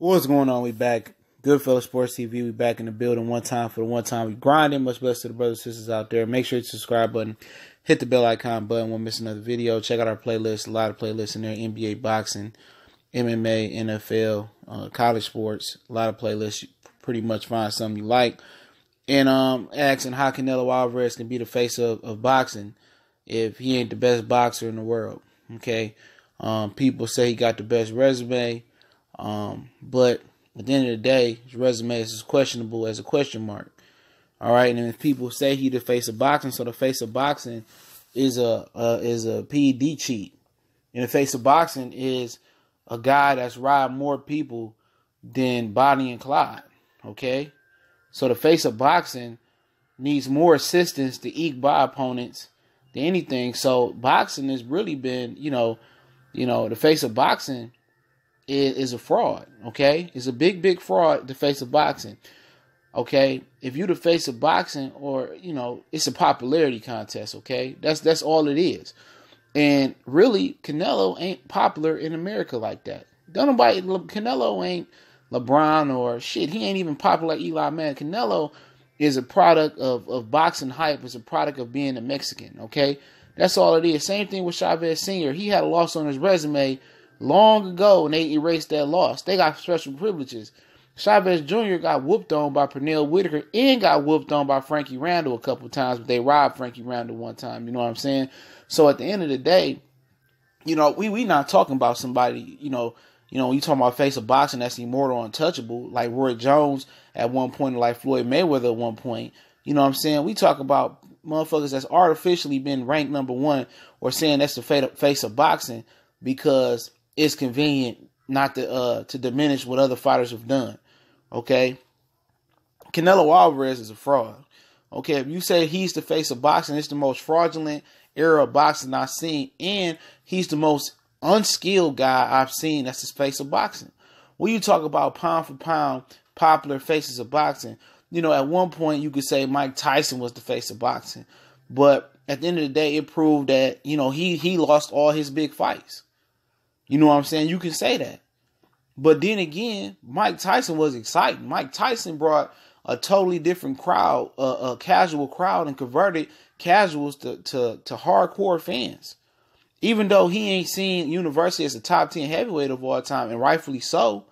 What's going on? We back. Goodfellas Sports TV. We back in the building one time for the one time. We grinding. Much blessed to the brothers and sisters out there. Make sure you subscribe button. Hit the bell icon button. Won't miss another video. Check out our playlist. A lot of playlists in there. NBA, boxing, MMA, NFL, college sports. A lot of playlists. You pretty much find something you like. And asking how Canelo Alvarez can be the face of boxing if he ain't the best boxer in the world. Okay. People say he got the best resume. But at the end of the day, his resume is as questionable as a question mark. All right, and if people say he the face of boxing, so the face of boxing is a PED cheat, and the face of boxing is a guy that's robbed more people than Bonnie and Clyde. Okay, so the face of boxing needs more assistance to eke by opponents than anything. So boxing has really been, the face of boxing is a fraud, okay? It's a big fraud, the face of boxing, okay? If you the face of boxing, or, it's a popularity contest, okay? That's all it is. And really, Canelo ain't popular in America like that. Canelo ain't LeBron or shit. He ain't even popular like Eli Manning. Canelo is a product of boxing hype. It's a product of being a Mexican, okay? That's all it is. Same thing with Chavez Sr. He had a loss on his resume long ago, and they erased that loss. They got special privileges. Chavez Jr. got whooped on by Pernell Whitaker and got whooped on by Frankie Randall a couple of times, but they robbed Frankie Randall one time. You know what I'm saying? So at the end of the day, we not talking about somebody, when you talking about face of boxing that's immortal, untouchable, like Roy Jones at one point, or like Floyd Mayweather at one point. You know what I'm saying? We talk about motherfuckers that's artificially been ranked number one, or saying that's the face of boxing because it's convenient not to diminish what other fighters have done. Okay, Canelo Alvarez is a fraud. Okay, if you say he's the face of boxing, it's the most fraudulent era of boxing I've seen, and he's the most unskilled guy I've seen that's the face of boxing. When you talk about pound for pound popular faces of boxing, at one point you could say Mike Tyson was the face of boxing, but at the end of the day, it proved that he lost all his big fights. You know what I'm saying? You can say that. But then again, Mike Tyson was exciting. Mike Tyson brought a totally different crowd, a casual crowd, and converted casuals to hardcore fans. Even though he ain't seen University as a top 10 heavyweight of all time, and rightfully so.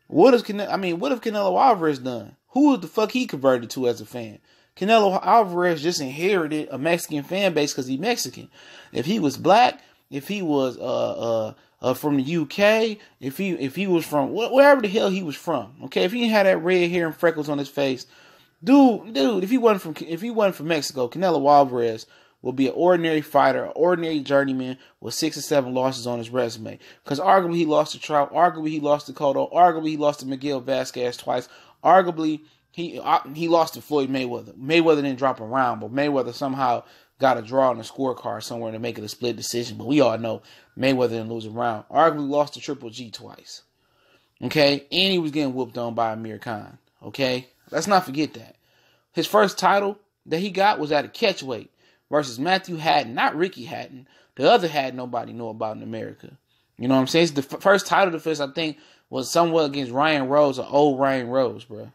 What have Canelo Alvarez done? Who the fuck he converted to as a fan? Canelo Alvarez just inherited a Mexican fan base because he's Mexican. If he was black, if he was from the UK, if he was from wherever the hell he was from, okay, if he had that red hair and freckles on his face, dude, if he wasn't from Mexico, Canelo Alvarez will be an ordinary fighter, an ordinary journeyman with 6 or 7 losses on his resume. Because arguably he lost to Trout, arguably he lost to Cotto, arguably he lost to Miguel Vasquez twice, arguably he lost to Floyd Mayweather. Mayweather didn't drop a round, but Mayweather somehow got a draw on the scorecard somewhere to make it a split decision. But we all know Mayweather didn't lose a round. Arguably lost to Triple G twice. Okay? And he was getting whooped on by Amir Khan. Okay? Let's not forget that. His first title that he got was at a catchweight versus Matthew Hatton, not Ricky Hatton. The other Hatton nobody know about in America. You know what I'm saying? It's the first title defense, I think, was somewhat against Ryan Rose, or old Ryan Rose, bro.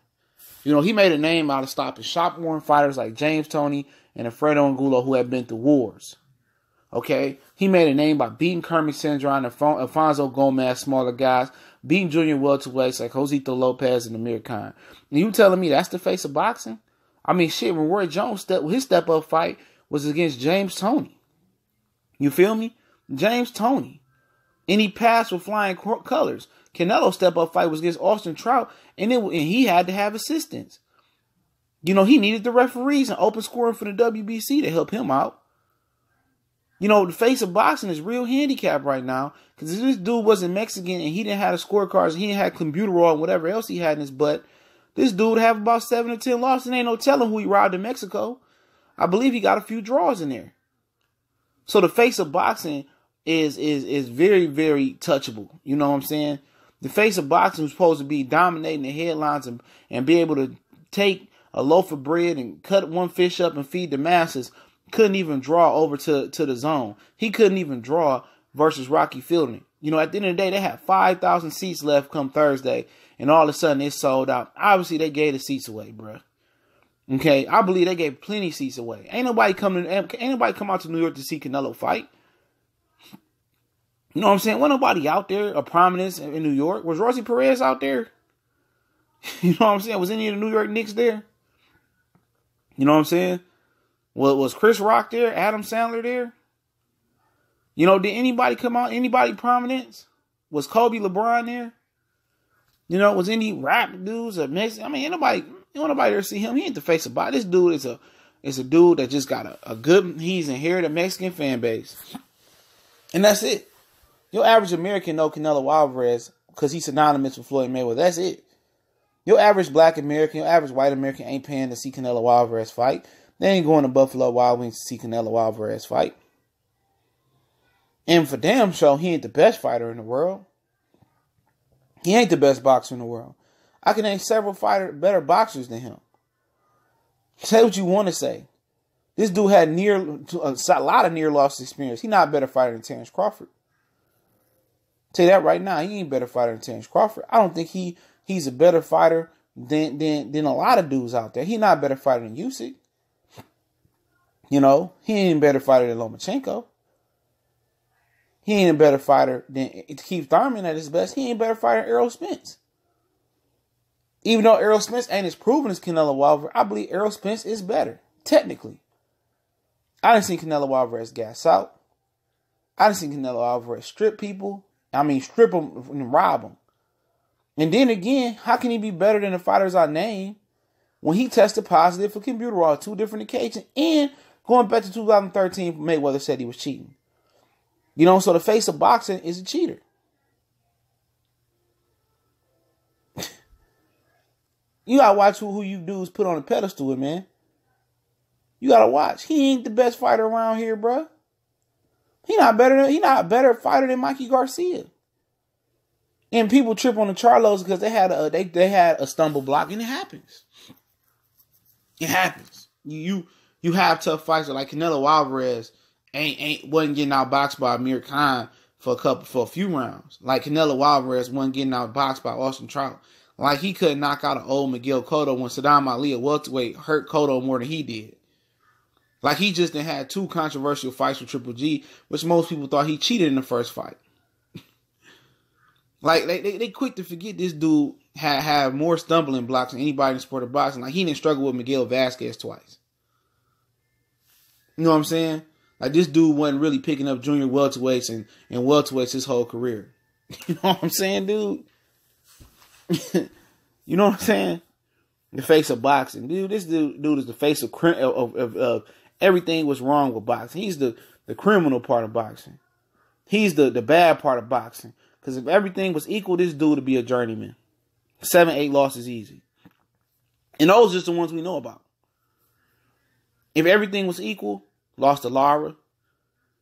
He made a name out of stopping shop-worn fighters like James Toney and Alfredo Angulo, who had been through wars. Okay? He made a name by beating Kermit Cindron, Alfonso Gomez, smaller guys, beating junior welterweights like Josito Lopez and Amir Khan. And you telling me that's the face of boxing? I mean, shit, when Roy Jones his step-up fight was against James Toney. You feel me? James Toney. And he passed with flying colors. Canelo's step-up fight was against Austin Trout, and he had to have assistance. He needed the referees and open scoring for the WBC to help him out. The face of boxing is real handicapped right now, because if this dude wasn't Mexican and he didn't have the scorecards, and he didn't have Computerol and whatever else he had in his butt, this dude would have about 7 or 10 losses, and ain't no telling who he robbed in Mexico. I believe he got a few draws in there. So the face of boxing is very, very touchable. You know what I'm saying? The face of boxing was supposed to be dominating the headlines and be able to take a loaf of bread and cut one fish up and feed the masses. Couldn't even draw over to the zone. He couldn't even draw versus Rocky Fielding. You know, at the end of the day, they had 5,000 seats left come Thursday, and all of a sudden it's sold out. Obviously, they gave the seats away, bro. Okay, I believe they gave plenty of seats away. Ain't nobody come out to New York to see Canelo fight. You know what I'm saying? Wasn't nobody out there of prominence in New York. Was Rosie Perez out there? You know what I'm saying? Was any of the New York Knicks there? You know what I'm saying? Was Chris Rock there? Adam Sandler there? You know, did anybody come out? Anybody prominence? Was Kobe LeBron there? You know, was any rap dudes or Mexican? I mean, ain't nobody there see him. He ain't the face of body. This dude is a dude that just got a good, he's inherited a Mexican fan base. And that's it. Your average American know Canelo Alvarez because he's synonymous with Floyd Mayweather. That's it. Your average black American, your average white American ain't paying to see Canelo Alvarez fight. They ain't going to Buffalo Wild Wings to see Canelo Alvarez fight. And for damn sure, he ain't the best fighter in the world. He ain't the best boxer in the world. I can name several better boxers than him. Say what you want to say. This dude had a lot of near-loss experience. He's not a better fighter than Terrence Crawford. Tell you that right now. He ain't a better fighter than Terrence Crawford. I don't think he's a better fighter than a lot of dudes out there. He's not a better fighter than Usyk. You know, he ain't a better fighter than Lomachenko. He ain't a better fighter than Keith Thurman at his best. He ain't a better fighter than Errol Spence. Even though Errol Spence ain't as proven as Canelo Alvarez, I believe Errol Spence is better, technically. I done seen Canelo Alvarez gas out. I done seen Canelo Alvarez strip people. I mean, strip them and rob them. And then again, how can he be better than the fighters I named when he tested positive for Albuterol on 2 different occasions? And going back to 2013, Mayweather said he was cheating. You know, so the face of boxing is a cheater. You gotta watch who you dudes put on a pedestal with, man. You gotta watch. He ain't the best fighter around here, bro. He not a better fighter than Mikey Garcia. And people trip on the Charlos because they had a stumble block, and it happens. It happens. You have tough fights like Canelo Alvarez wasn't getting outboxed by Amir Khan for a few rounds. Like Canelo Alvarez wasn't getting outboxed by Austin Trout. Like he couldn't knock out an old Miguel Cotto when Saddam Ali at welterweight hurt Cotto more than he did. Like he just had 2 controversial fights with Triple G, which most people thought he cheated in the first fight. Like they quick to forget this dude had more stumbling blocks than anybody in the sport of boxing. Like he didn't struggle with Miguel Vasquez twice. You know what I'm saying? Like this dude wasn't really picking up junior welterweights and welterweights his whole career. You know what I'm saying, dude? You know what I'm saying? The face of boxing, dude. This dude is the face of everything was wrong with boxing. He's the criminal part of boxing. He's the bad part of boxing. Because if everything was equal, this dude would be a journeyman. 7-8 losses easy. And those are just the ones we know about. If everything was equal, lost to Lara.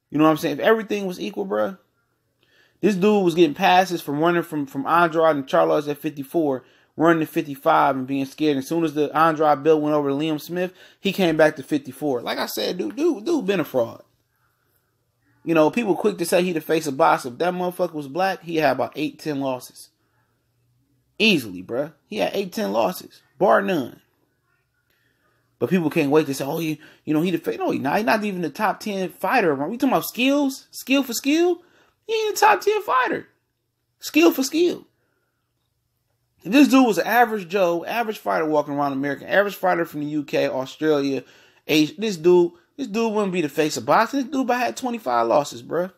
You know what I'm saying? If everything was equal, bruh. This dude was getting passes from running from Andrade and Charlos at 54, running to 55 and being scared. As soon as the Andrade belt went over to Liam Smith, he came back to 54. Like I said, dude been a fraud. You know, people quick to say he the face of boxing. If that motherfucker was black, he had about 8-10 losses. Easily, bruh. He had 8-10 losses. Bar none. But people can't wait to say, oh, he the face. No, he's not even the top 10 fighter. We talking about skills? Skill for skill? He ain't a top 10 fighter. Skill for skill. If this dude was an average Joe, average fighter walking around America, average fighter from the UK, Australia, Asia, this dude wouldn't be the face of boxing. This dude had 25 losses, bruh.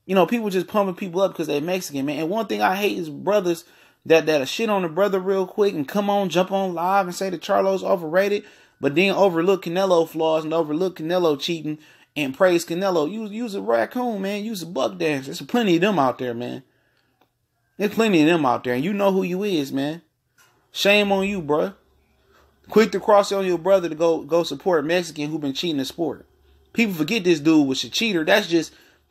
You know, people just pumping people up because they're Mexican, man. And one thing I hate is brothers that shit on the brother real quick and jump on live and say that Charlo's overrated, but then overlook Canelo flaws and overlook Canelo cheating and praise Canelo. Use a raccoon, man. Use a buck dance. There's plenty of them out there, man. There's plenty of them out there, and you know who you is, man. Shame on you, bruh. Quick to cross on your brother to go support a Mexican who been cheating the sport. People forget this dude was a cheater. That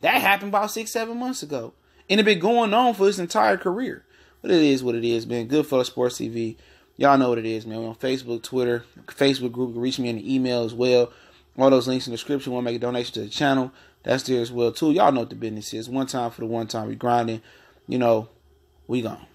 happened about 6-7 months ago. And it been going on for his entire career. But it is what it is, man. Goodfellas Sports TV. Y'all know what it is, man. We're on Facebook, Twitter, Facebook group. You can reach me in the email as well. All those links in the description. Want to make a donation to the channel? That's there as well too. Y'all know what the business is. One time for the one time. We grinding. You know, we gone.